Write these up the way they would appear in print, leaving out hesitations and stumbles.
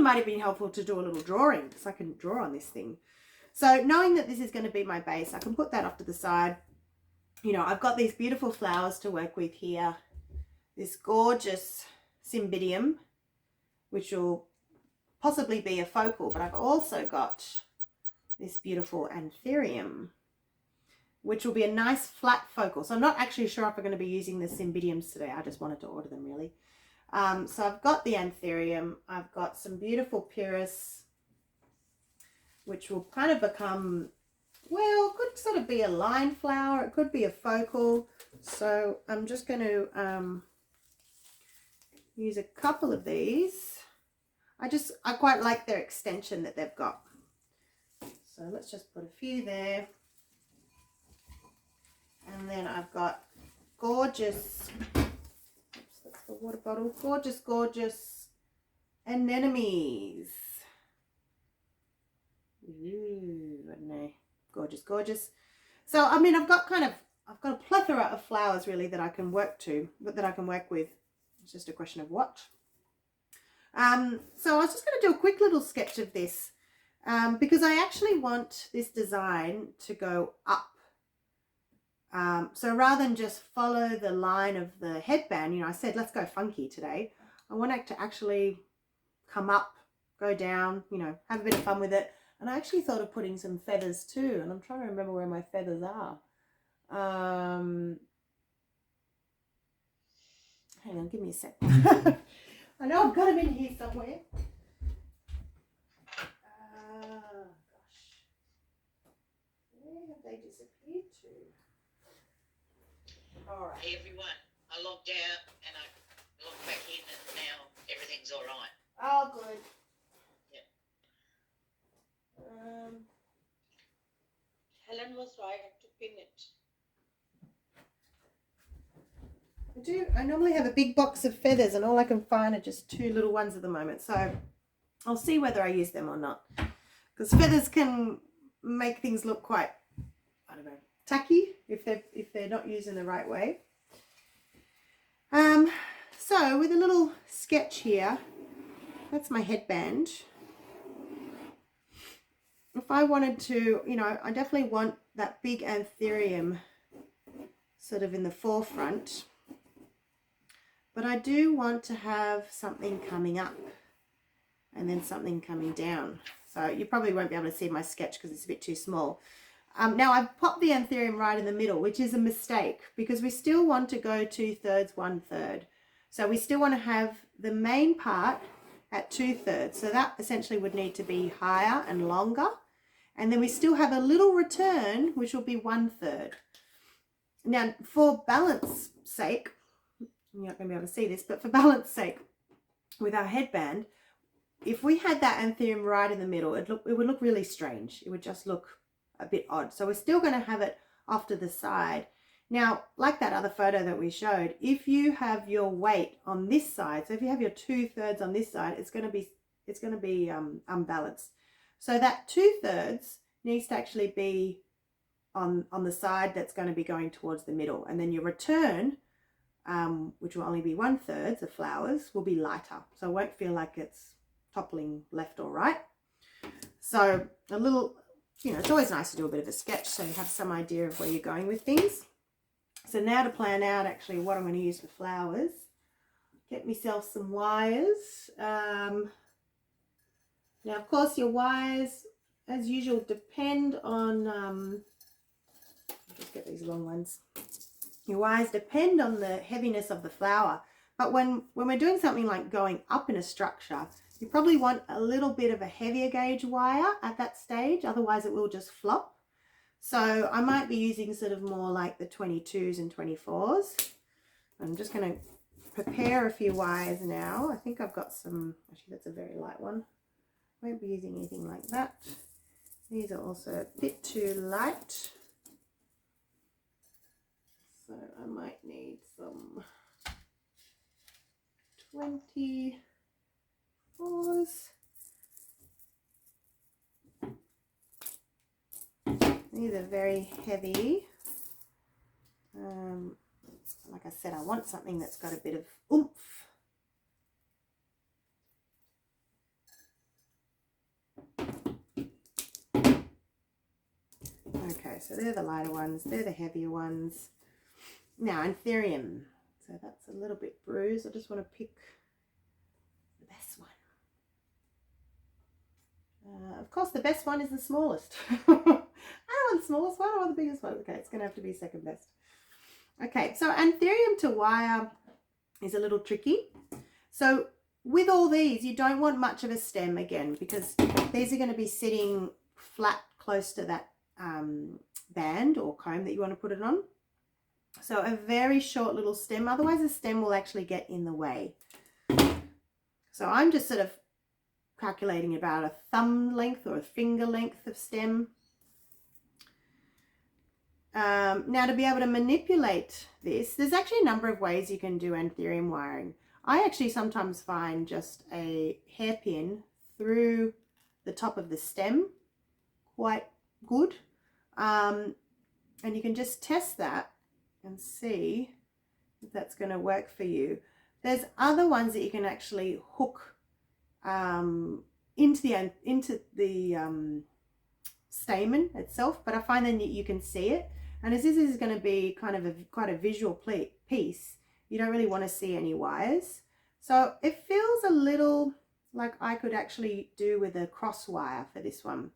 it might have been helpful to do a little drawing because I couldn't draw on this thing. So knowing that this is going to be my base, I can put that off to the side. You know, I've got these beautiful flowers to work with here. This gorgeous Cymbidium, which will possibly be a focal, but I've also got this beautiful Antherium, which will be a nice flat focal. So I'm not actually sure if I'm going to be using the Cymbidiums today. I just wanted to order them really. So I've got the Antherium. I've got some beautiful Pyrrhus, which will kind of become, well, could sort of be a line flower. It could be a focal. So I'm just going to use a couple of these. I quite like their extension that they've got. So let's just put a few there. And then I've got gorgeous, oops, that's the water bottle, gorgeous anemones. Ooh, I don't know, gorgeous. So, I mean, I've got a plethora of flowers really that I can work with. It's just a question of what. So I was just going to do a quick little sketch of this because I actually want this design to go up. So rather than just follow the line of the headband, you know, I said, let's go funky today. I want it to actually come up, go down, you know, have a bit of fun with it. And I actually thought of putting some feathers too. And I'm trying to remember where my feathers are. Hang on, give me a sec. I know I've got them in here somewhere. Gosh. Where have they disappeared to? All right. Hey everyone, I logged out and I logged back in and now everything's all right. Oh, good. Yep. Helen was right to pin it. I normally have a big box of feathers and all I can find are just 2 little ones at the moment. So I'll see whether I use them or not. Because feathers can make things look quite, I don't know, tacky if they're not used in the right way. So with a little sketch here, that's my headband. If I wanted to, you know, I definitely want that big Antherium sort of in the forefront. But I do want to have something coming up and then something coming down. So you probably won't be able to see my sketch because it's a bit too small. Now I've popped the Antherium right in the middle, which is a mistake because we still want to go 2/3, 1/3. So we still want to have the main part at 2/3. So that essentially would need to be higher and longer. And then we still have a little return, which will be 1/3. Now for balance sake, you're not going to be able to see this, but for balance sake, with our headband, if we had that Antherium right in the middle, it would look really strange. It would just look a bit odd. So we're still going to have it off to the side. Now, like that other photo that we showed, if you have your weight on this side, so if you have your 2/3 on this side, it's going to be unbalanced. So that 2/3 needs to actually be on the side that's going to be going towards the middle, and then your return, which will only be 1/3, the flowers, will be lighter. So it won't feel like it's toppling left or right. So a little, you know, it's always nice to do a bit of a sketch so you have some idea of where you're going with things. So now to plan out actually what I'm going to use for flowers, get myself some wires. Now of course your wires, as usual, depend on, I'll just get these long ones. Your wires depend on the heaviness of the flower, but when we're doing something like going up in a structure, you probably want a little bit of a heavier gauge wire at that stage, otherwise it will just flop. So I might be using sort of more like the 22s and 24s. I'm just going to prepare a few wires now. I think I've got some, actually that's a very light one. I won't be using anything like that. These are also a bit too light. So I might need some 24s. These are very heavy. Like I said, I want something that's got a bit of oomph. Okay, so they're the lighter ones, they're the heavier ones. Now, Antherium. So that's a little bit bruised. I just want to pick the best one. Of course, the best one is the smallest. I don't want the smallest one, I want the biggest one. Okay, it's going to have to be second best. Okay, so Antherium to wire is a little tricky. So with all these, you don't want much of a stem again, because these are going to be sitting flat close to that band or comb that you want to put it on. So a very short little stem, otherwise the stem will actually get in the way. So I'm just sort of calculating about a thumb length or a finger length of stem. Now, to be able to manipulate this, there's actually a number of ways you can do Antherium wiring. I actually sometimes find just a hairpin through the top of the stem quite good. And you can just test that and see if that's going to work for you. There's other ones that you can actually hook into the stamen itself, but I find then you can see it. And as this is going to be kind of quite a visual piece, you don't really want to see any wires. So it feels a little like I could actually do with a cross wire for this one.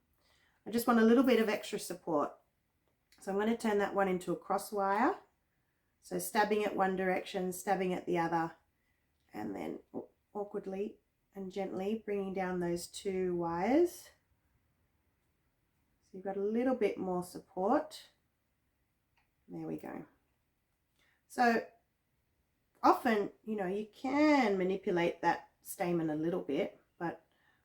I just want a little bit of extra support. So I'm going to turn that one into a cross wire. So stabbing it one direction, stabbing it the other, and then awkwardly and gently bringing down those two wires. So you've got a little bit more support. There we go. So often, you know, you can manipulate that stamen a little bit, but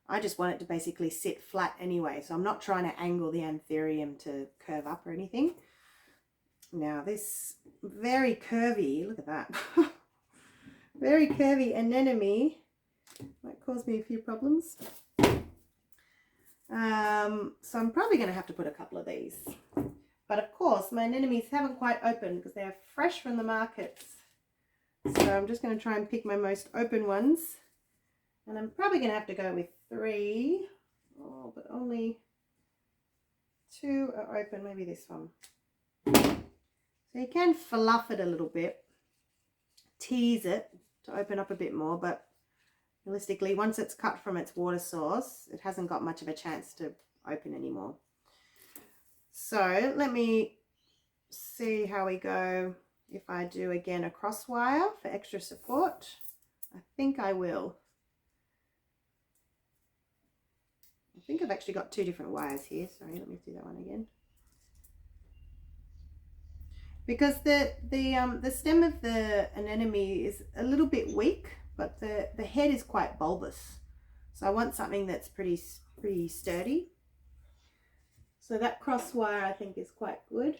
I just want it to basically sit flat anyway. So I'm not trying to angle the Antherium to curve up or anything. Now this very curvy, look at that, very curvy anemone might cause me a few problems. So I'm probably going to have to put a couple of these. But of course, my anemones haven't quite opened because they are fresh from the markets. So I'm just going to try and pick my most open ones. And I'm probably going to have to go with 3. Oh, but only 2 are open. Maybe this one. So you can fluff it a little bit. Tease it to open up a bit more. But realistically, once it's cut from its water source, it hasn't got much of a chance to open anymore. So let me see how we go if I do again a cross wire for extra support. I think I will. I think I've actually got 2 different wires here. Sorry, let me do that one again. Because the stem of the anemone is a little bit weak, but the head is quite bulbous. So I want something that's pretty sturdy. So that cross wire I think is quite good.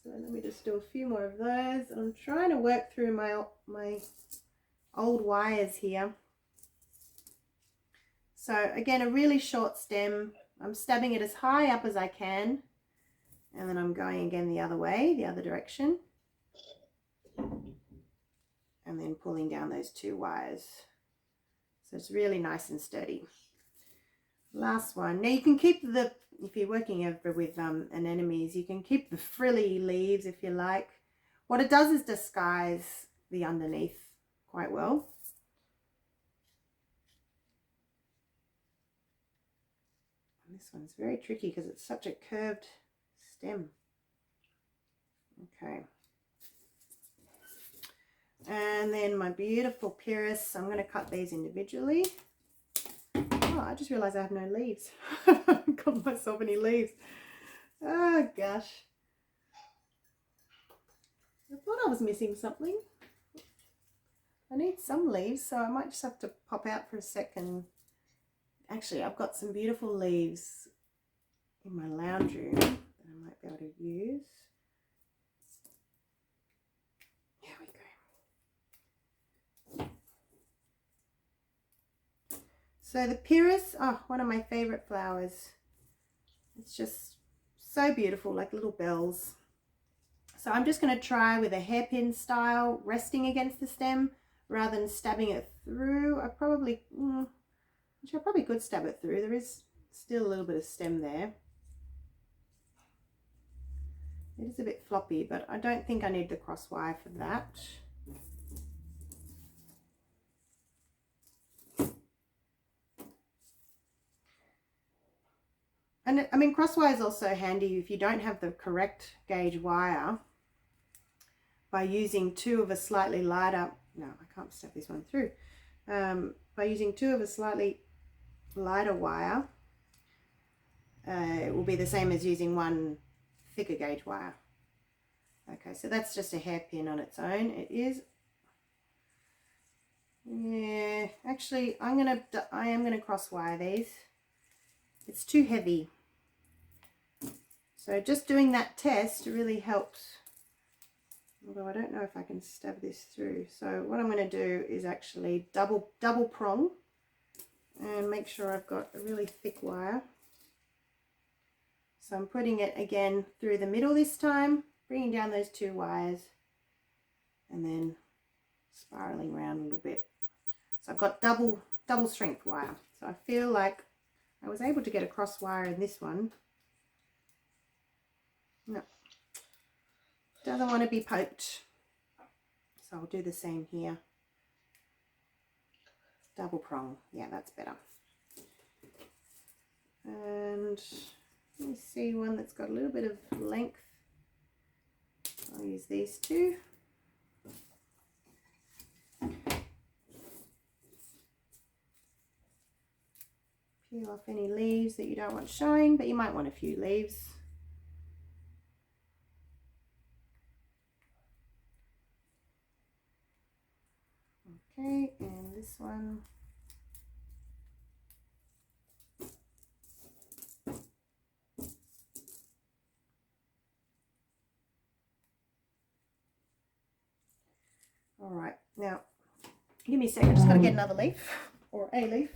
So let me just do a few more of those. I'm trying to work through my old wires here. So again, a really short stem. I'm stabbing it as high up as I can. And then I'm going again the other way, the other direction. And then pulling down those 2 wires. So it's really nice and sturdy. Last one. Now you can keep the, if you're working over with anemones, you can keep the frilly leaves if you like. What it does is disguise the underneath quite well. And this one's very tricky because it's such a curved stem. Okay. And then my beautiful pyrus, I'm going to cut these individually. Oh, I just realized I have no leaves. I haven't got myself any leaves. Oh gosh. I thought I was missing something. I need some leaves, so I might just have to pop out for a second. Actually, I've got some beautiful leaves in my lounge room that I might be able to use. There we go. So the pyrus, oh, one of my favorite flowers. It's just so beautiful, like little bells. So I'm just going to try with a hairpin style, resting against the stem rather than stabbing it through. I probably could stab it through. There is still a little bit of stem there. It is a bit floppy, but I don't think I need the cross wire for that. And I mean, cross wire is also handy if you don't have the correct gauge wire, by using two of a slightly lighter, no, I can't step this one through, by using two of a slightly lighter wire, it will be the same as using one thicker gauge wire. Okay, so that's just a hairpin on its own. It is, yeah, actually I am gonna cross wire these. It's too heavy. So just doing that test really helps. Although I don't know if I can stab this through. So what I'm going to do is actually double prong and make sure I've got a really thick wire. So I'm putting it again through the middle this time, bringing down those two wires and then spiraling around a little bit. So I've got double strength wire. So I feel like I was able to get a cross wire in this one. No, doesn't want to be poked. So I'll do the same here. Double prong, yeah, that's better. And let me see one that's got a little bit of length. I'll use these two. Peel off any leaves that you don't want showing, but you might want a few leaves. Okay, and this one. All right, now give me a second, just got to get another leaf or a leaf.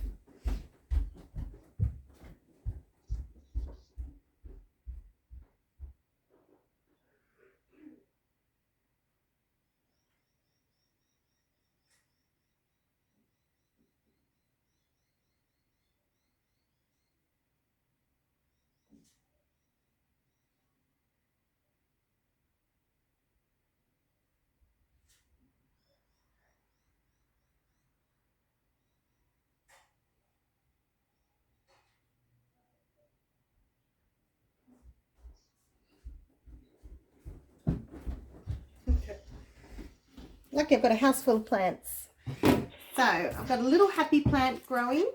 Lucky I've got a house full of plants. So I've got a little happy plant growing.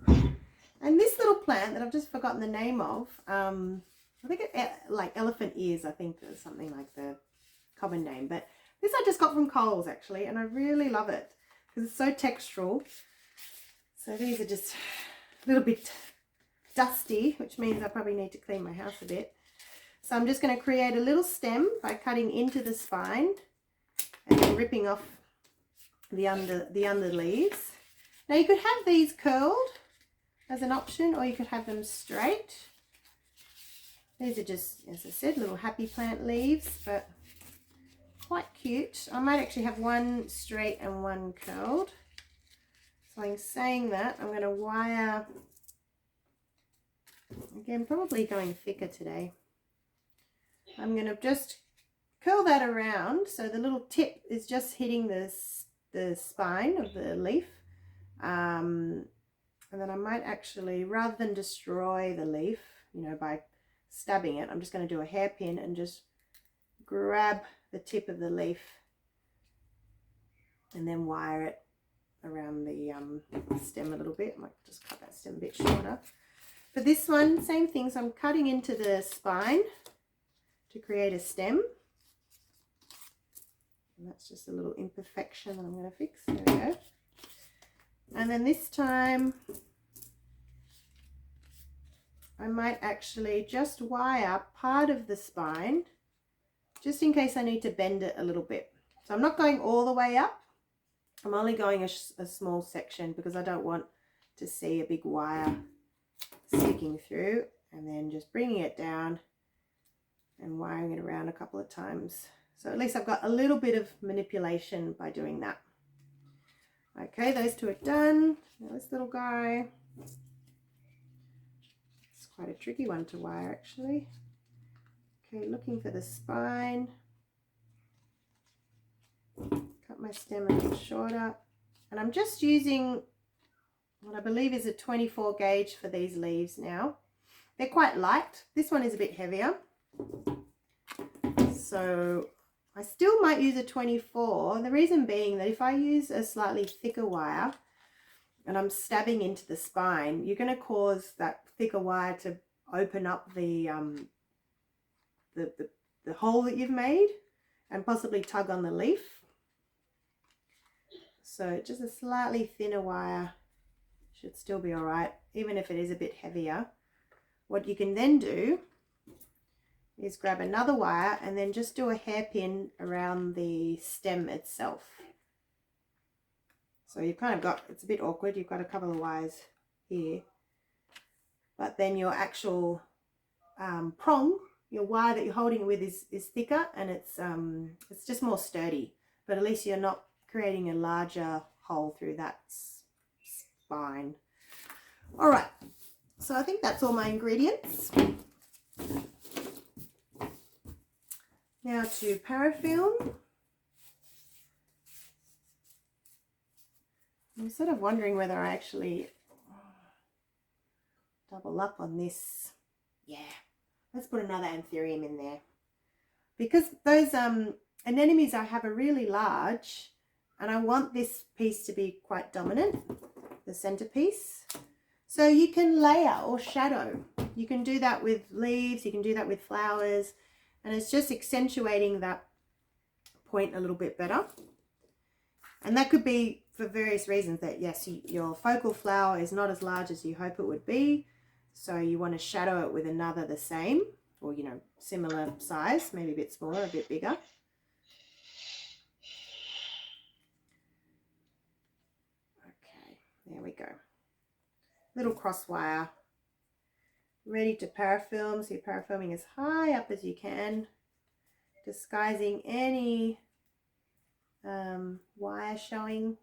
And this little plant that I've just forgotten the name of, I think it like elephant ears, I think is something like the common name. But this I just got from Coles actually, and I really love it because it's so textural. So these are just a little bit dusty, which means I probably need to clean my house a bit. So I'm just going to create a little stem by cutting into the spine and then ripping off the under leaves. Now you could have these curled as an option, or you could have them straight. These are just, as I said, little happy plant leaves, but quite cute. I might actually have one straight and one curled. So in saying that, I'm going to wire, again, probably going thicker today. I'm going to just curl that around so the little tip is just hitting the spine of the leaf. And then I might actually, rather than destroy the leaf, you know, by stabbing it, I'm just going to do a hairpin and just grab the tip of the leaf and then wire it around the stem a little bit. I might just cut that stem a bit shorter. For this one, same thing. So I'm cutting into the spine to create a stem. And that's just a little imperfection that I'm going to fix. There we go. And then this time, I might actually just wire part of the spine, just in case I need to bend it a little bit. So I'm not going all the way up. I'm only going a small section because I don't want to see a big wire sticking through, and then just bringing it down and wiring it around a couple of times. So at least I've got a little bit of manipulation by doing that. Okay, those two are done. Now this little guy, it's quite a tricky one to wire actually. Okay, looking for the spine. Cut my stem a bit shorter. And I'm just using what I believe is a 24 gauge for these leaves now. They're quite light. This one is a bit heavier. So I still might use a 24. The reason being that if I use a slightly thicker wire and I'm stabbing into the spine, you're going to cause that thicker wire to open up the hole that you've made and possibly tug on the leaf. So just a slightly thinner wire should still be all right, even if it is a bit heavier. What you can then do is grab another wire and then just do a hairpin around the stem itself. So you've kind of got, it's a bit awkward, you've got a couple of wires here, but then your actual prong, your wire that you're holding it with is thicker, and it's just more sturdy, but at least you're not creating a larger hole through that spine. All right, so I think that's all my ingredients. Now to parafilm. I'm sort of wondering whether I actually double up on this. Yeah, let's put another Antherium in there, because those anemones I have are really large and I want this piece to be quite dominant, the centerpiece. So you can layer or shadow. You can do that with leaves, you can do that with flowers, and it's just accentuating that point a little bit better. And that could be for various reasons, that yes, your focal flower is not as large as you hope it would be, so you want to shadow it with another the same, or you know, similar size, maybe a bit smaller, a bit bigger. Okay, there we go. Little cross wire, ready to parafilm. So you're parafilming as high up as you can, disguising any wire showing,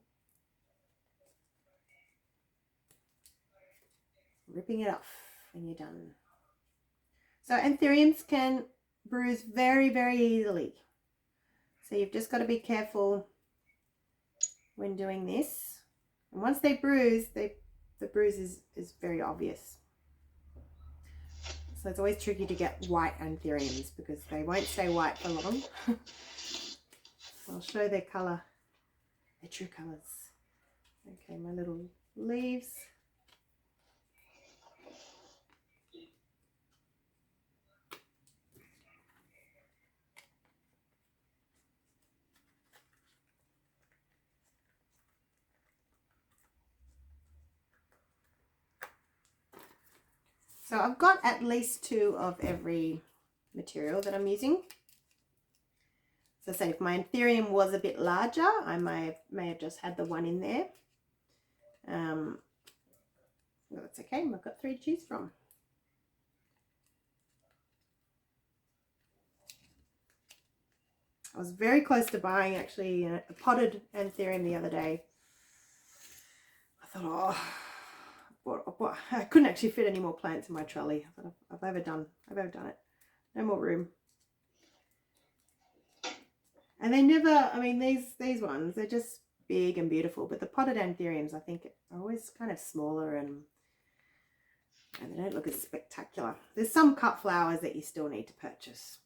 ripping it off when you're done. So Antheriums can bruise very, very easily, so you've just got to be careful when doing this. And once they bruise, the bruise is very obvious. So it's always tricky to get white Antheriums because they won't stay white for long. I'll show their colour, their true colours. Okay, my little leaves. So I've got at least 2 of every material that I'm using. So I said, if my Antherium was a bit larger, I may have just had the one in there. Well, that's okay, I've got 3 to choose from. I was very close to buying actually a potted Antherium the other day. I thought, oh, I couldn't actually fit any more plants in my trolley. I thought, I've overdone it. No more room. And they never, I mean, these ones, they're just big and beautiful, but the potted Antheriums, I think, are always kind of smaller and they don't look as spectacular. There's some cut flowers that you still need to purchase.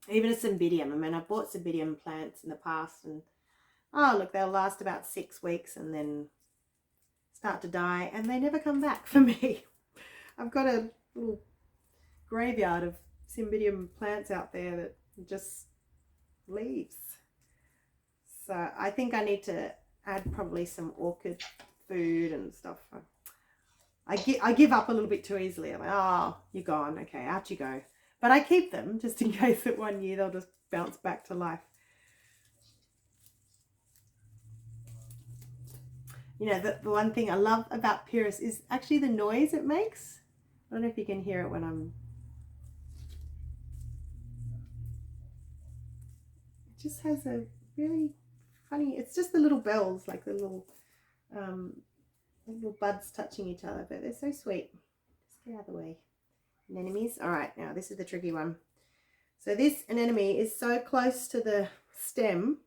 Even a Cymbidium. I mean, I've bought Cymbidium plants in the past, and oh look, they'll last about 6 weeks and then start to die, and they never come back for me. I've got a little graveyard of Cymbidium plants out there that just leaves. So I think I need to add probably some orchid food and stuff. I give up a little bit too easily. I'm like, oh, you're gone. Okay, out you go. But I keep them just in case that one year they'll just bounce back to life. You know, the one thing I love about Pyrrhus is actually the noise it makes. I don't know if you can hear it when I'm... It just has a really funny... It's just the little bells, like the little buds touching each other, but they're so sweet. Just get out of the way. Anemones. All right, now this is the tricky one. So this anemone is so close to the stem,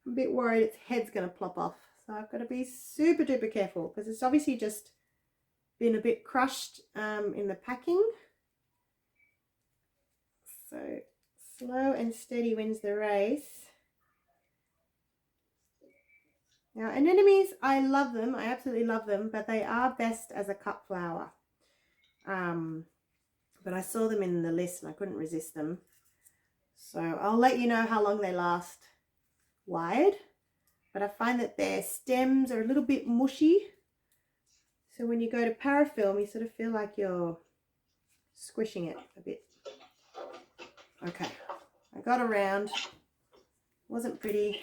I'm a bit worried its head's going to plop off. So I've got to be super duper careful because it's obviously just been a bit crushed in the packing. So slow and steady wins the race. Now anemones, I love them. I absolutely love them, but they are best as a cut flower. But I saw them in the list and I couldn't resist them. So I'll let you know how long they last wide. But I find that their stems are a little bit mushy. So when you go to parafilm, you sort of feel like you're squishing it a bit. Okay, I got around. Wasn't pretty.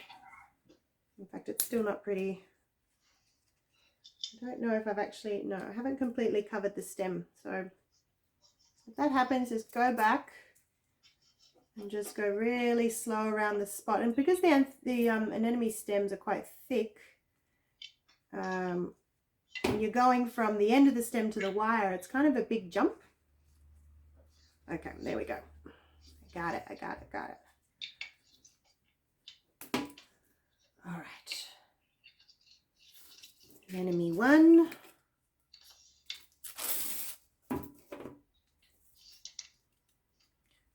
In fact, it's still not pretty. I don't know if I've actually, no, I haven't completely covered the stem. So if that happens, just go back and just go really slow around the spot. And because the anemone stems are quite thick, when you're going from the end of the stem to the wire, it's kind of a big jump. Okay, there we go. I got it. All right. Anemone 1. So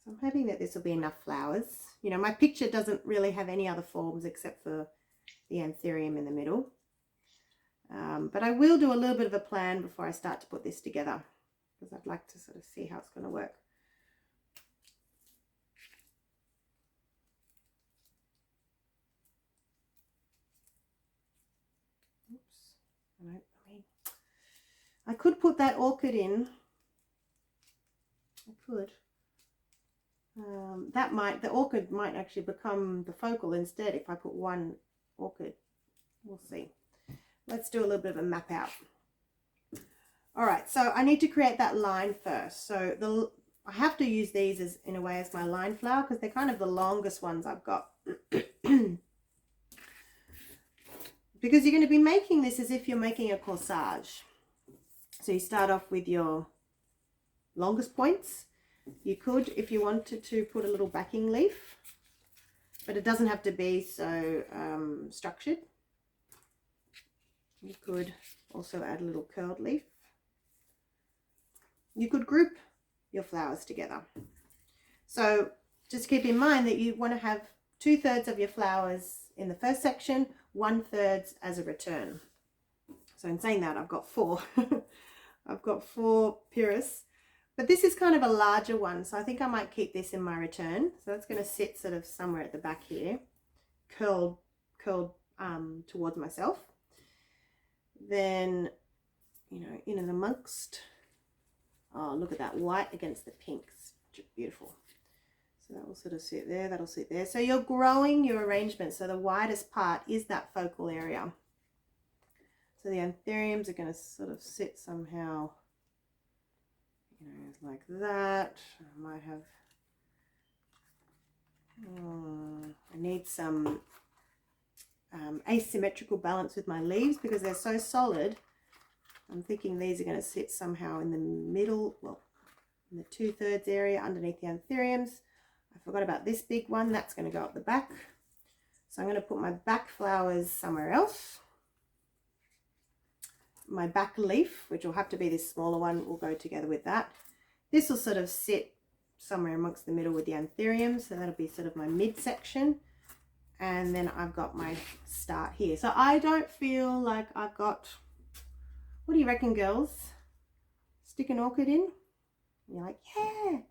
I'm hoping that this will be enough flowers. You know, my picture doesn't really have any other forms except for the Antherium in the middle. But I will do a little bit of a plan before I start to put this together because I'd like to sort of see how it's going to work. I could put that orchid in. I could. The orchid might actually become the focal instead if I put one orchid. We'll see. Let's do a little bit of a map out. All right, so I need to create that line first. So I have to use these as in a way as my line flower because they're kind of the longest ones I've got. Because you're going to be making this as if you're making a corsage. So you start off with your longest points. You could, if you wanted to, put a little backing leaf, but it doesn't have to be so structured. You could also add a little curled leaf. You could group your flowers together. So just keep in mind that you want to have 2/3 of your flowers in the first section, 1/3 as a return. So in saying that, I've got 4. I've got 4 Pyrrhus, but this is kind of a larger one, so I think I might keep this in my return. So that's going to sit sort of somewhere at the back here, curled towards myself. Then, you know, in and amongst, oh, look at that white against the pinks, beautiful. So that will sort of sit there, that'll sit there. So you're growing your arrangement, so the widest part is that focal area. So the anthuriums are going to sort of sit somehow, you know, like that. I might have, I need some asymmetrical balance with my leaves because they're so solid. I'm thinking these are going to sit somehow in the middle, well, in the 2/3 area underneath the anthuriums. I forgot about this big one. That's going to go up the back. So I'm going to put my back flowers somewhere else. My back leaf, which will have to be this smaller one, will go together with that. This will sort of sit somewhere amongst the middle with the anthuriums, so that'll be sort of my midsection. And then I've got my start here. So I don't feel like I've got, what do you reckon, girls? Stick an orchid in? And you're like, yeah.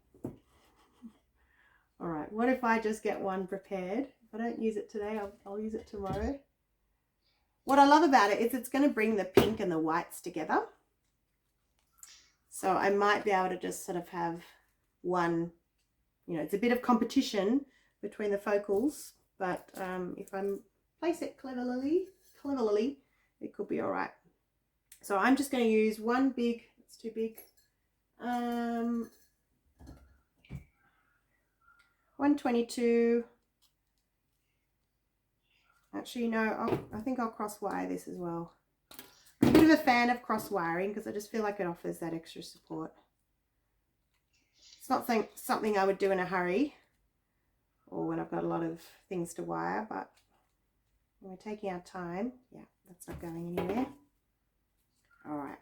All right, what if I just get one prepared? If I don't use it today, I'll use it tomorrow. What I love about it is it's going to bring the pink and the whites together. So I might be able to just sort of have one, you know, it's a bit of competition between the focals, but if I place it cleverly, it could be all right. So I'm just going to use one big, it's too big, 122. Actually, no, I think I'll cross wire this as well. I'm a bit of a fan of cross wiring because I just feel like it offers that extra support. It's not something I would do in a hurry or when I've got a lot of things to wire, but when we're taking our time, yeah, that's not going anywhere. All right,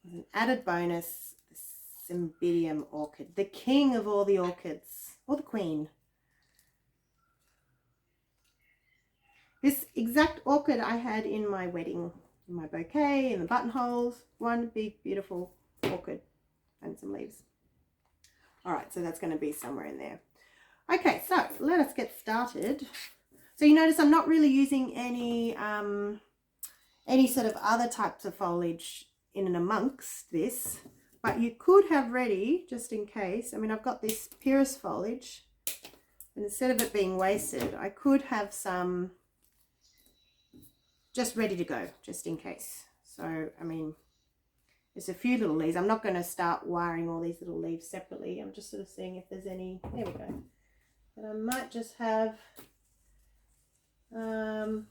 as an added bonus, the Cymbidium Orchid, the king of all the orchids, or the queen. This exact orchid I had in my wedding, in my bouquet, in the buttonholes, one big beautiful orchid and some leaves. All right, so that's going to be somewhere in there. Okay, so let us get started. So you notice I'm not really using any sort of other types of foliage in and amongst this, but you could have ready, just in case. I mean, I've got this Pyrrhus foliage, and instead of it being wasted, I could have some just ready to go, just in case. So, I mean, there's a few little leaves. I'm not going to start wiring all these little leaves separately. I'm just sort of seeing if there's any. There we go. But I might just have, oops,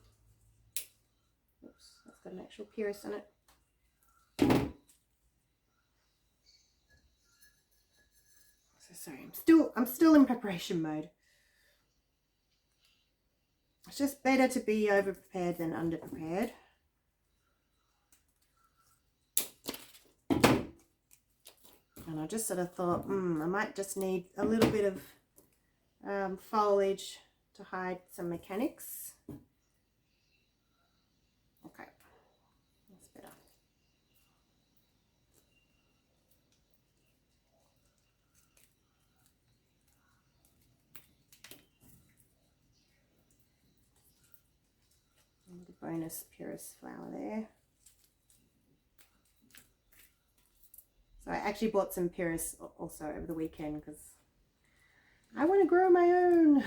that's got an actual Pyrrhus on it. So sorry, I'm still in preparation mode. It's just better to be over prepared than under prepared. And I just sort of thought, I might just need a little bit of foliage to hide some mechanics. Okay, that's better. And the bonus Pyrrhus flower there. So I actually bought some Pyrrhus also over the weekend because I want to grow my own.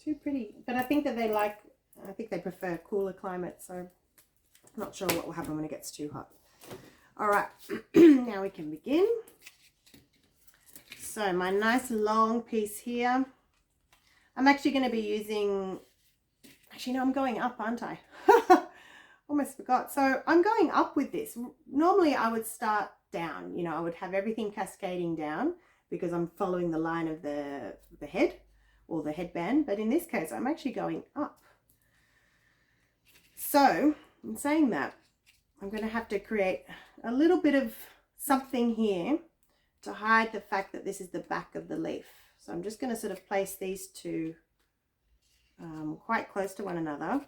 Too pretty. But I think that I think they prefer cooler climates, so I'm not sure what will happen when it gets too hot. All right, now we can begin. So my nice long piece here, I'm actually going to be using, actually no, I'm going up, aren't I? Almost forgot. So I'm going up with this. Normally I would start down, you know, I would have everything cascading down because I'm following the line of the head or the headband, but in this case I'm actually going up. So in saying that, I'm going to have to create a little bit of something here to hide the fact that this is the back of the leaf. So I'm just going to sort of place these two quite close to one another.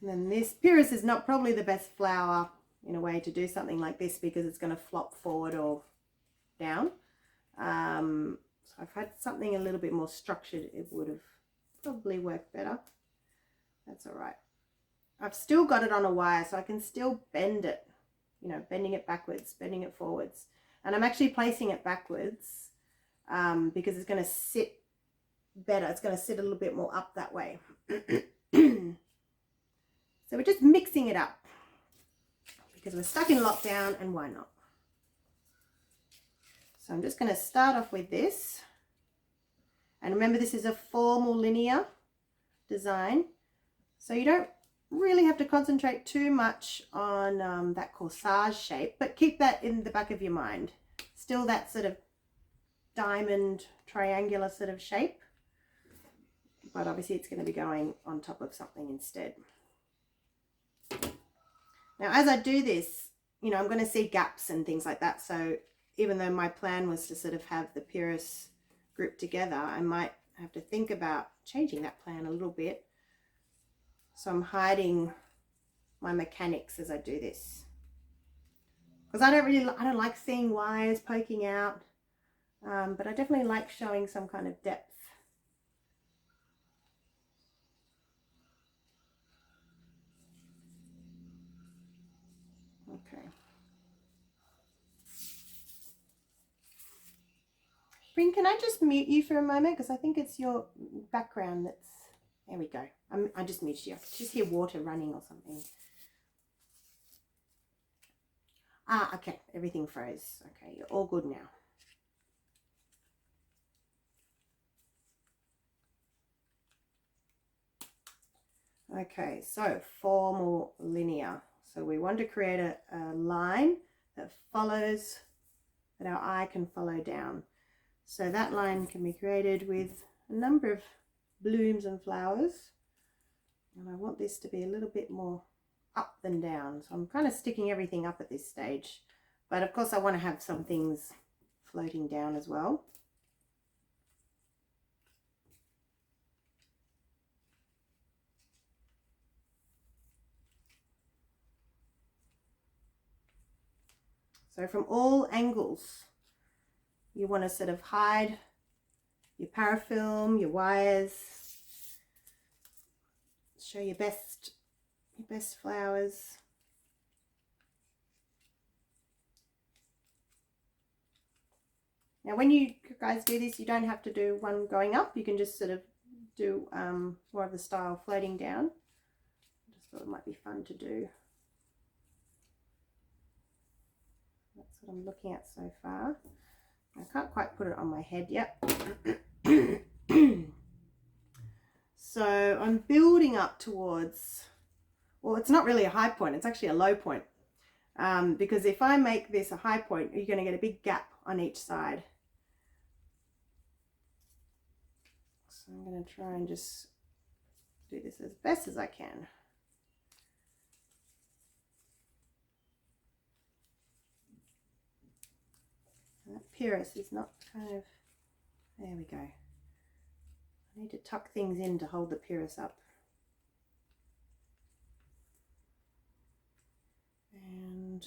And then this Pyrrhus is not probably the best flower in a way to do something like this because it's going to flop forward or down. So if I had something a little bit more structured, it would have probably worked better. That's all right. I've still got it on a wire, so I can still bend it, you know, bending it backwards, bending it forwards. And I'm actually placing it backwards because it's going to sit better. It's going to sit a little bit more up that way. So we're just mixing it up because we're stuck in lockdown, and why not? So I'm just going to start off with this. And remember, this is a formal linear design. So you don't really have to concentrate too much on that corsage shape, but keep that in the back of your mind. Still that sort of diamond triangular sort of shape, but obviously it's going to be going on top of something instead. Now, as I do this, you know, I'm going to see gaps and things like that. So even though my plan was to sort of have the Pyrrhus group together, I might have to think about changing that plan a little bit. So I'm hiding my mechanics as I do this. Because I don't like seeing wires poking out, but I definitely like showing some kind of depth. Okay. Bryn, can I just mute you for a moment? Because I think it's your background that's... There we go. I just muted you. I could just hear water running or something. Ah, okay. Everything froze. Okay, you're all good now. Okay, so formal linear. So we want to create a line that follows that our eye can follow down. So that line can be created with a number of blooms and flowers. And I want this to be a little bit more up than down. So I'm kind of sticking everything up at this stage. But of course I want to have some things floating down as well. So from all angles, you want to sort of hide your parafilm, your wires, show your best flowers. Now when you guys do this, you don't have to do one going up. You can just sort of do more of the style floating down. I just thought it might be fun to do. That's what I'm looking at so far. I can't quite put it on my head yet. So I'm building up towards, well, it's not really a high point, it's actually a low point. Because if I make this a high point, you're going to get a big gap on each side. So I'm going to try and just do this as best as I can. That Pyrrhus is not kind of, there we go. I need to tuck things in to hold the Pyrrhus up. And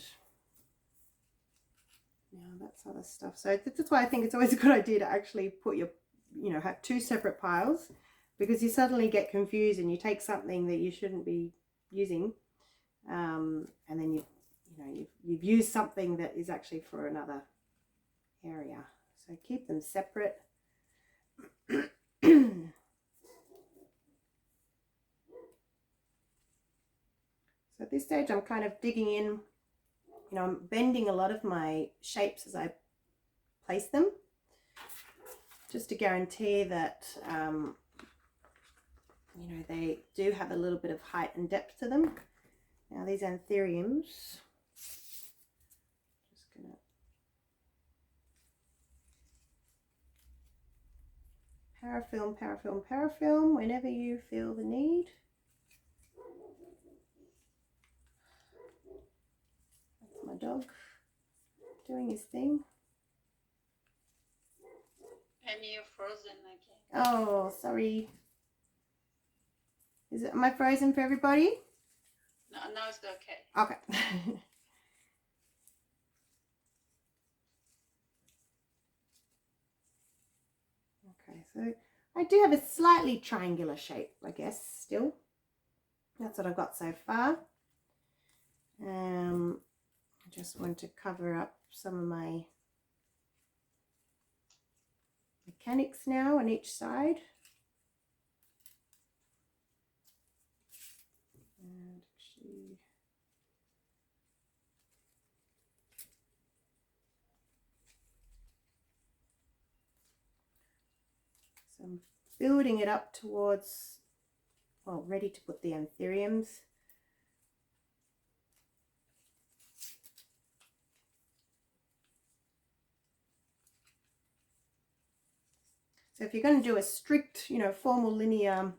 now that's other stuff. So that's why I think it's always a good idea to actually put your, have two separate piles, because you suddenly get confused and you take something that you shouldn't be using, and then you've used something that is actually for another area. So keep them separate. So at this stage I'm kind of digging in, I'm bending a lot of my shapes as I place them, just to guarantee that they do have a little bit of height and depth to them. Now these anthuriums, just gonna parafilm, parafilm, parafilm whenever you feel the need. That's my dog doing his thing. And you're frozen again. Oh, sorry. Am I frozen for everybody? No, it's okay. Okay. Okay, so I do have a slightly triangular shape, I guess, still. That's what I've got so far. I just want to cover up some of my mechanics now on each side. And actually, so I'm building it up towards, well, ready to put the anthuriums. So if you're going to do a strict, formal linear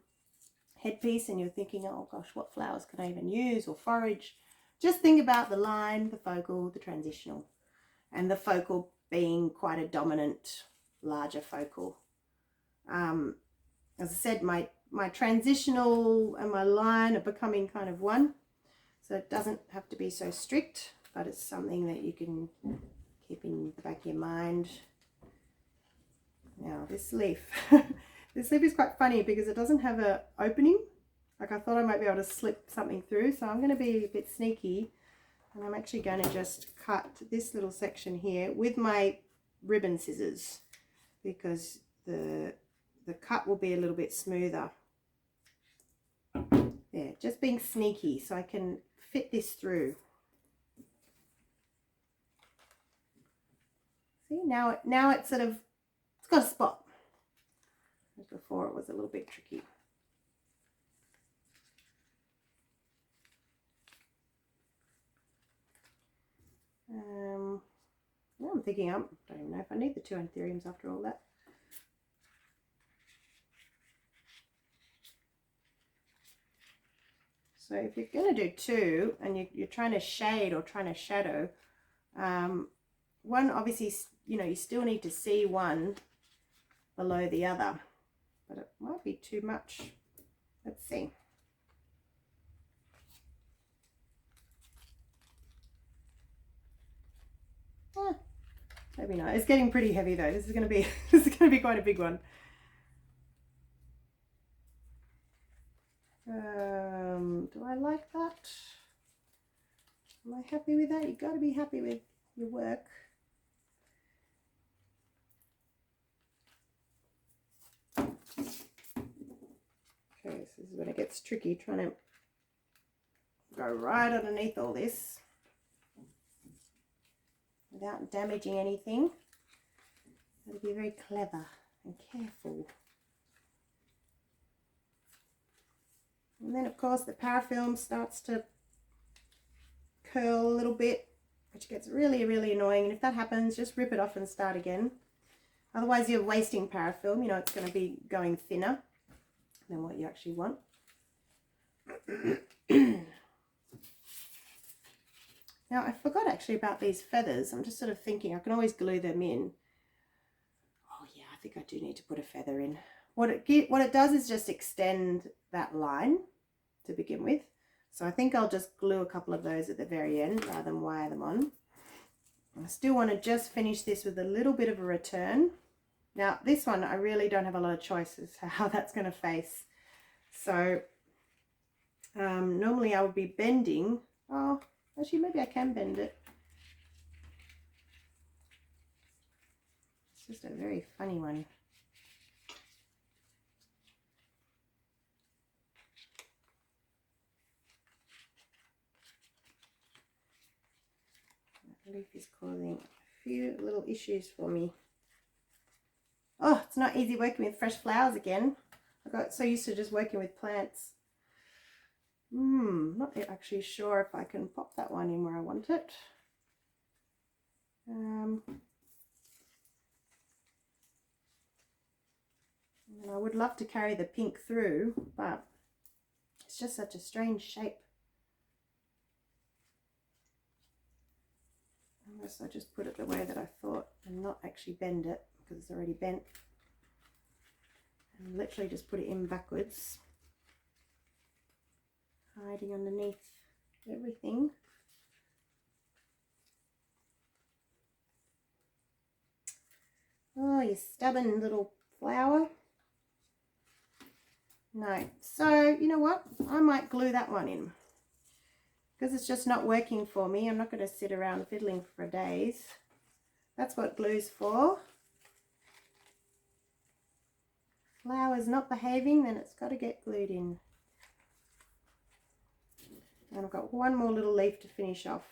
headpiece and you're thinking, oh gosh, what flowers can I even use or forage, just think about the line, the focal, the transitional, and the focal being quite a dominant, larger focal. As I said, my transitional and my line are becoming kind of one, so it doesn't have to be so strict, but it's something that you can keep in the back of your mind. Now this leaf, this leaf is quite funny because it doesn't have an opening. Like I thought I might be able to slip something through, so I'm going to be a bit sneaky, and I'm actually going to just cut this little section here with my ribbon scissors, because the cut will be a little bit smoother. Yeah, just being sneaky so I can fit this through. See, now it's sort of, it's got a spot. Before it was a little bit tricky. Now I'm thinking, I don't even know if I need the 2 anthuriums after all that. So if you're going to do 2 and you're trying to shade or trying to shadow, one obviously, you know, you still need to see one below the other, but it might be too much. Let's see. Maybe not. It's getting pretty heavy though. This is going to be quite a big one. Do I like that? Am I happy with that? You've got to be happy with your work. Okay, so this is when it gets tricky, trying to go right underneath all this without damaging anything. Got to be very clever and careful. And then of course the parafilm starts to curl a little bit, which gets really, really annoying. And if that happens, just rip it off and start again. Otherwise you're wasting parafilm. You know, it's going to be going thinner than what you actually want. Now I forgot actually about these feathers. I'm just sort of thinking I can always glue them in. Oh yeah, I think I do need to put a feather in. What it does is just extend that line to begin with. So I think I'll just glue a couple of those at the very end rather than wire them on. I still want to just finish this with a little bit of a return. Now this one I really don't have a lot of choices how that's going to face. So normally I would be bending. Oh, actually maybe I can bend it. It's just a very funny one. Leaf is causing a few little issues for me. Oh, it's not easy working with fresh flowers again. I got so used to just working with plants. Not actually sure if I can pop that one in where I want it. And I would love to carry the pink through, but it's just such a strange shape. Unless I just put it the way that I thought and not actually bend it because it's already bent. And literally just put it in backwards. Hiding underneath everything. Oh, you stubborn little flower. No. So, you know what? I might glue that one in. Because it's just not working for me. I'm not going to sit around fiddling for days. That's what glue's for. Flower's not behaving, then it's got to get glued in. And I've got one more little leaf to finish off,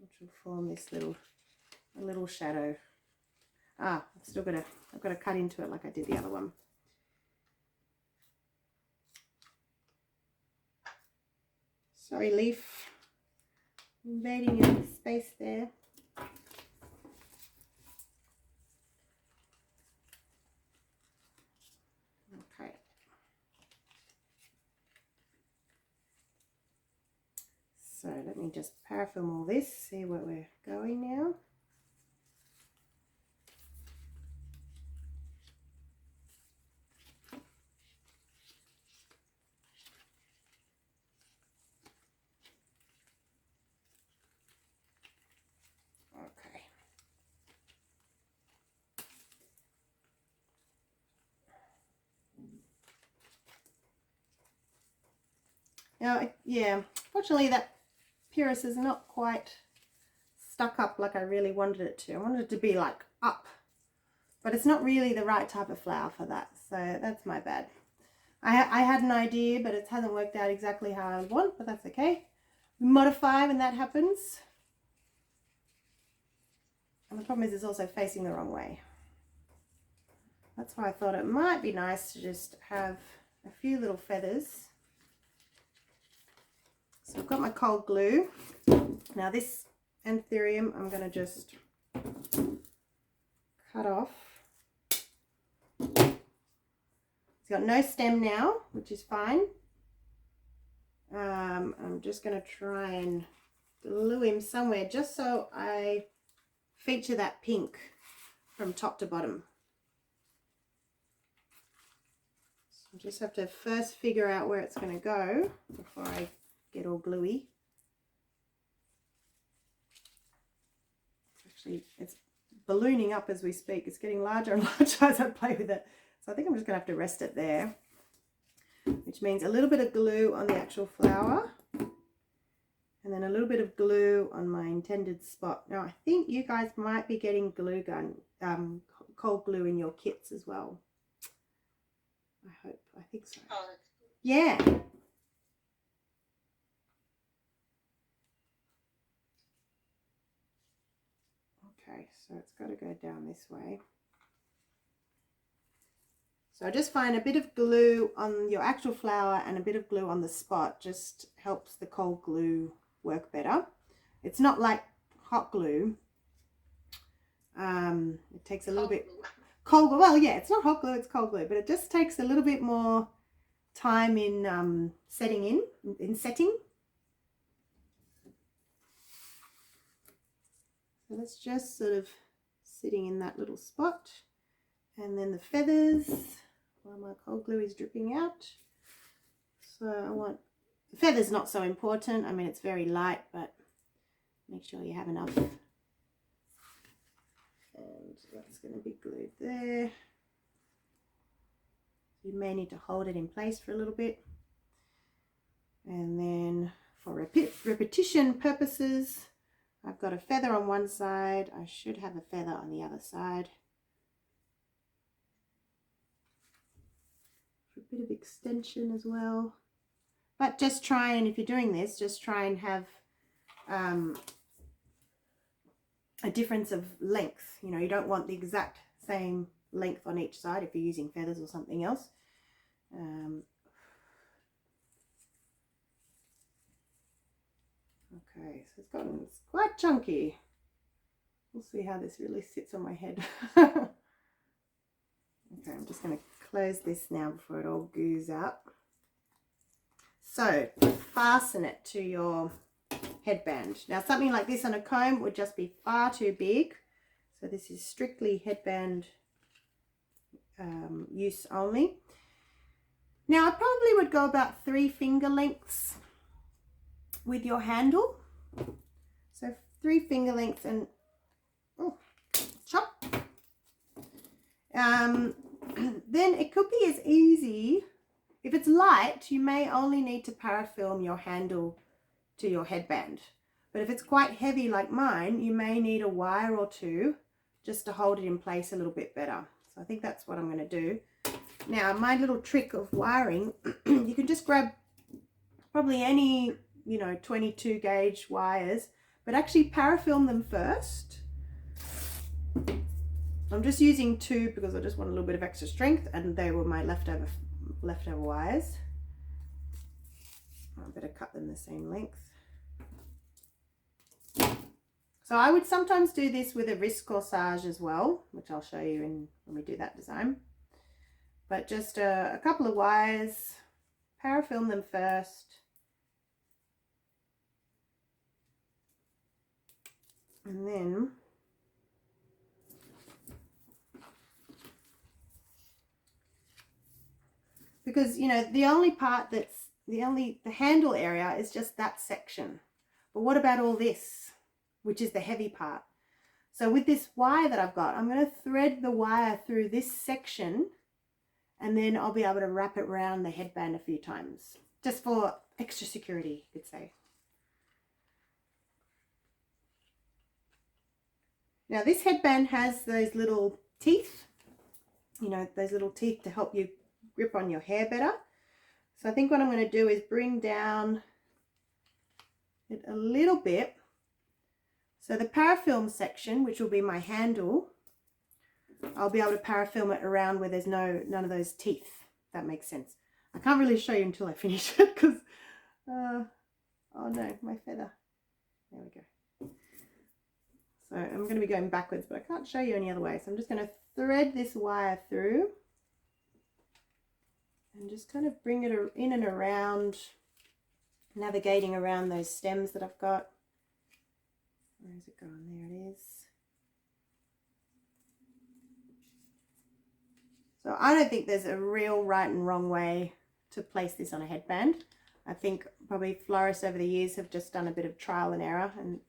which will form this little shadow. Ah, I've got to cut into it like I did the other one. Sorry, leaf, invading your space there. Okay. So let me just parafilm all this, see where we're going now. Now, yeah, fortunately that Pyrrhus is not quite stuck up like I really wanted it to. I wanted it to be like up, but it's not really the right type of flower for that, so that's my bad. I had an idea, but it hasn't worked out exactly how I want, but that's okay. We modify when that happens. And the problem is it's also facing the wrong way. That's why I thought it might be nice to just have a few little feathers. So I've got my cold glue. Now this Antherium I'm going to just cut off. It's got no stem now, which is fine. I'm just going to try and glue him somewhere just so I feature that pink from top to bottom. So I just have to first figure out where it's going to go before I get all gluey. Actually, it's ballooning up as we speak. It's getting larger and larger as I play with it. So I think I'm just going to have to rest it there, which means a little bit of glue on the actual flower and then a little bit of glue on my intended spot. Now I think you guys might be getting glue gun, cold glue in your kits as well. I think so. Oh, that's good. Yeah. Okay, so it's got to go down this way. So just find a bit of glue on your actual flower and a bit of glue on the spot. Just helps the cold glue work better. It's not like hot glue. It takes a little bit cold glue. Well, yeah, it's not hot glue, it's cold glue, but it just takes a little bit more time in setting. So that's just sort of sitting in that little spot. And then the feathers, while my cold glue is dripping out. So I want, the feathers not so important. I mean, it's very light, but make sure you have enough. And that's going to be glued there. You may need to hold it in place for a little bit. And then for repetition purposes, I've got a feather on one side. I should have a feather on the other side. For a bit of extension as well. But just try and, if you're doing this, just try and have a difference of length. You know, you don't want the exact same length on each side if you're using feathers or something else. Okay, so it's quite chunky. We'll see how this really sits on my head. Okay, I'm just going to close this now before it all goos out. So fasten it to your headband. Now something like this on a comb would just be far too big. So this is strictly headband use only. Now I probably would go about 3 finger lengths with your handle. So 3 finger lengths and chop. Then it could be as easy, if it's light, you may only need to parafilm your handle to your headband. But if it's quite heavy like mine, you may need a wire or two just to hold it in place a little bit better. So I think that's what I'm going to do. Now my little trick of wiring, you can just grab probably any, 22 gauge wires, but actually parafilm them first. I'm just using 2 because I just want a little bit of extra strength, and they were my leftover wires. I better cut them the same length. So I would sometimes do this with a wrist corsage as well, which I'll show you when we do that design. But just a couple of wires, parafilm them first. And then because the only part that's the handle area is just that section, but what about all this, which is the heavy part? So with this wire that I've got, I'm going to thread the wire through this section, and then I'll be able to wrap it around the headband a few times, just for extra security, you could say. Now this headband has those little teeth, those little teeth to help you grip on your hair better. So I think what I'm going to do is bring down it a little bit. So the parafilm section, which will be my handle, I'll be able to parafilm it around where there's none of those teeth, if that makes sense. I can't really show you until I finish it because, oh no, my feather. There we go. So I'm going to be going backwards, but I can't show you any other way. So I'm just going to thread this wire through and just kind of bring it in and around, navigating around those stems that I've got. Where is it going? There it is. So I don't think there's a real right and wrong way to place this on a headband. I think probably florists over the years have just done a bit of trial and error and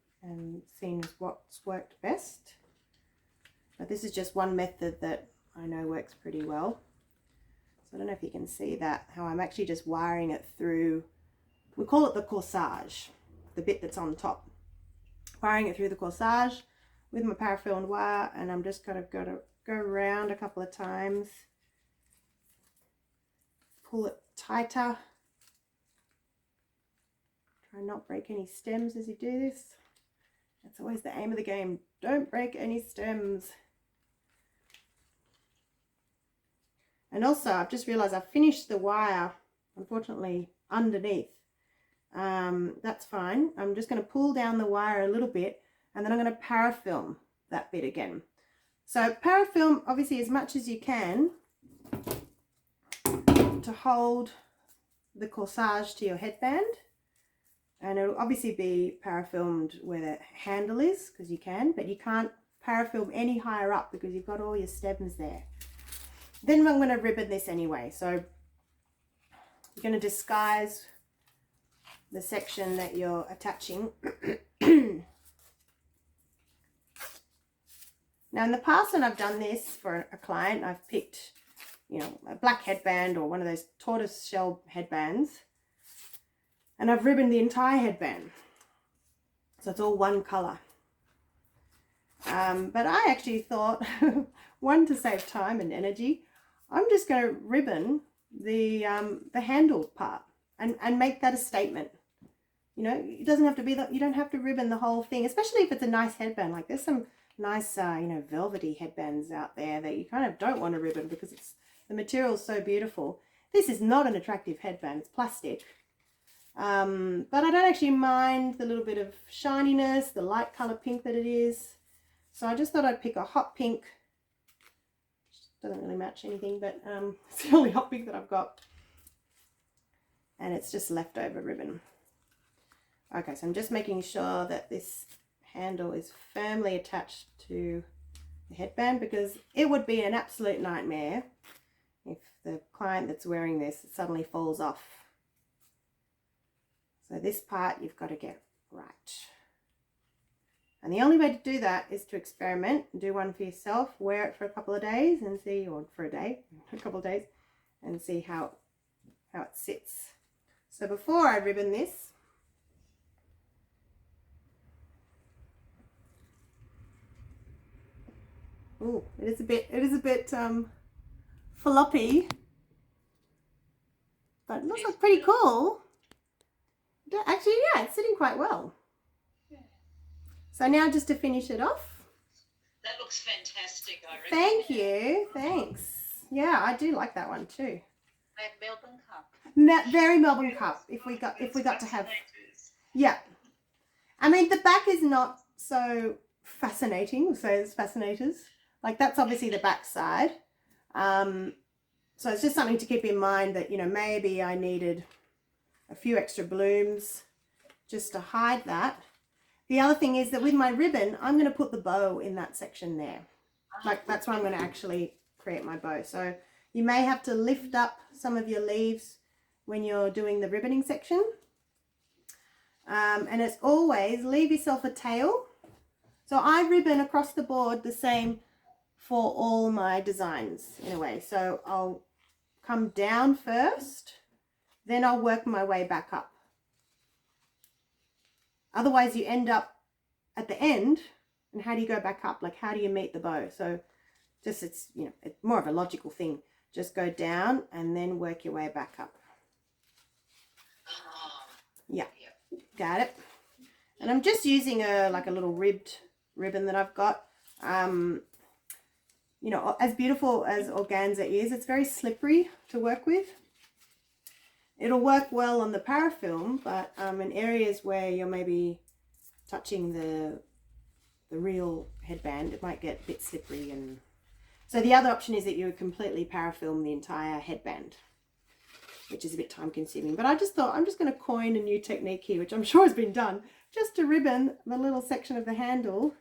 seen what's worked best. But this is just one method that I know works pretty well. So I don't know if you can see that, how I'm actually just wiring it through, we call it the corsage, the bit that's on top. Wiring it through the corsage with my parafilmed wire, and I'm just going to go around a couple of times. Pull it tighter. Try not break any stems as you do this. That's always the aim of the game. Don't break any stems. And also, I've just realized I've finished the wire, unfortunately, underneath. That's fine. I'm just going to pull down the wire a little bit, and then I'm going to parafilm that bit again. So parafilm, obviously, as much as you can to hold the corsage to your headband. And it'll obviously be parafilmed where the handle is, because you can, but you can't parafilm any higher up because you've got all your stems there. Then I'm going to ribbon this anyway. So you're going to disguise the section that you're attaching. Now in the past when I've done this for a client, I've picked, you know, a black headband or one of those tortoise shell headbands, and I've ribboned the entire headband. So it's all one color. But I actually thought, one, to save time and energy, I'm just going to ribbon the handle part and make that a statement. You know, it doesn't have to be that, you don't have to ribbon the whole thing, especially if it's a nice headband. Like there's some nice, you know, velvety headbands out there that you kind of don't want to ribbon because the material's so beautiful. This is not an attractive headband, it's plastic. But I don't actually mind the little bit of shininess, the light color pink that it is. So I just thought I'd pick a hot pink. Doesn't really match anything, but it's the only hot pink that I've got. And it's just leftover ribbon. Okay, so I'm just making sure that this handle is firmly attached to the headband, because it would be an absolute nightmare if the client that's wearing this suddenly falls off. So this part you've got to get right. And the only way to do that is to experiment, do one for yourself, wear it for a couple of days and see, or for a day, a couple of days, and see how it sits. So before I ribbon this, oh, it is a bit floppy, but it looks like pretty cool. Actually, yeah, it's sitting quite well. So now just to finish it off. That looks fantastic, I reckon. Thank you. Thanks. Yeah, I do like that one too. Melbourne Cup. Very Melbourne Cup. If we got to have. Yeah. I mean, the back is not so fascinating. So it's fascinators. Like that's obviously the back side. So it's just something to keep in mind that, you know, maybe I needed a few extra blooms just to hide that. The other thing is that with my ribbon, I'm going to put the bow in that section there. Like that's where I'm going to actually create my bow. So you may have to lift up some of your leaves when you're doing the ribboning section. And as always, leave yourself a tail. So I ribbon across the board the same for all my designs in a way. So I'll come down first, then I'll work my way back up. Otherwise you end up at the end, and how do you go back up? Like how do you meet the bow? So just, it's, you know, it's more of a logical thing. Just go down and then work your way back up. Yeah, got it. And I'm just using like a little ribbed ribbon that I've got. You know, as beautiful as organza is, it's very slippery to work with. It'll work well on the parafilm, but in areas where you're maybe touching the real headband, it might get a bit slippery. And so the other option is that you would completely parafilm the entire headband, which is a bit time consuming. But I just thought I'm just going to coin a new technique here, which I'm sure has been done, just to ribbon the little section of the handle,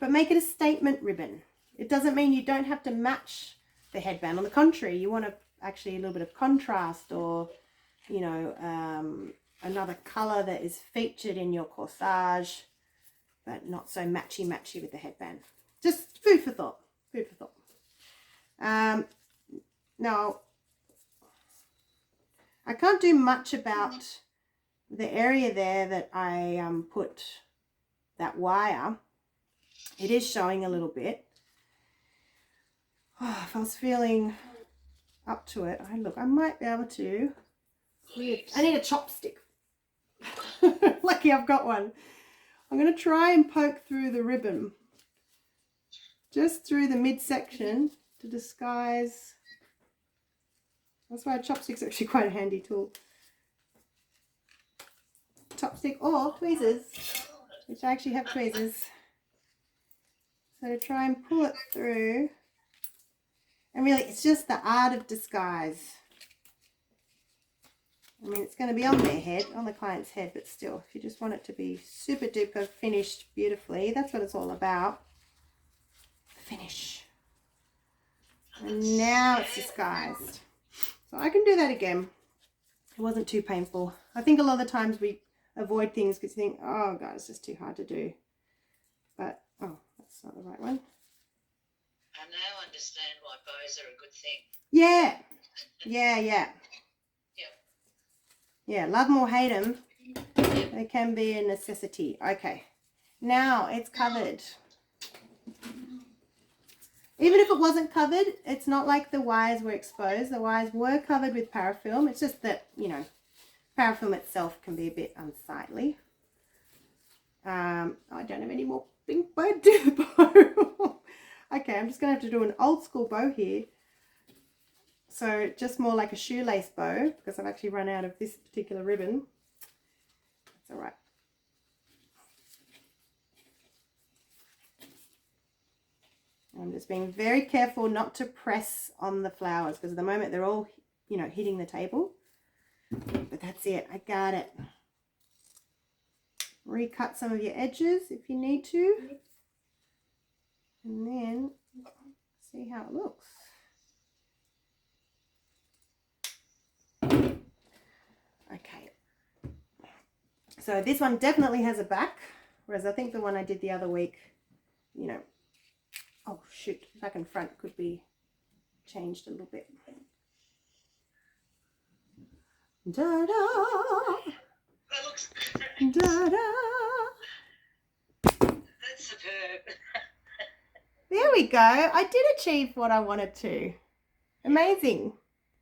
but make it a statement ribbon. It doesn't mean you don't have to match the headband. On the contrary, you want actually a little bit of contrast, or, you know, another color that is featured in your corsage, but not so matchy with the headband. Just food for thought, food for thought. Now, I can't do much about the area there that I put that wire. It is showing a little bit. Oh, if I was feeling up to it, I might be able to. I need a chopstick. Lucky I've got one. I'm going to try and poke through the ribbon, just through the midsection, to disguise. That's why a chopstick's actually quite a handy tool. Chopstick or tweezers, which I actually have tweezers. So to try and pull it through. And really, it's just the art of disguise. I mean, it's going to be on their head, on the client's head, but still, if you just want it to be super duper finished beautifully, that's what it's all about. Finish. And now it's disguised. So I can do that again. It wasn't too painful. I think a lot of the times we avoid things because you think, oh God, it's just too hard to do. But, oh, that's not the right one. I now understand why bows are a good thing. Yeah. Yeah, yeah. Yep. Yeah, love them or hate them, they can be a necessity. Okay, now it's covered. Even if it wasn't covered, it's not like the wires were exposed. The wires were covered with parafilm. It's just that, you know, parafilm itself can be a bit unsightly. I don't have any more pink bow to do the bow. Okay, I'm just going to have to do an old school bow here. So just more like a shoelace bow, because I've actually run out of this particular ribbon. That's all right. I'm just being very careful not to press on the flowers, because at the moment they're all, you know, hitting the table. But that's it. I got it. Recut some of your edges if you need to. And then see how it looks. Okay. So this one definitely has a back, whereas I think the one I did the other week, you know, oh shoot, back and front could be changed a little bit. Da-da! That looks great. Da-da! That's superb. There we go. I did achieve what I wanted to. Amazing.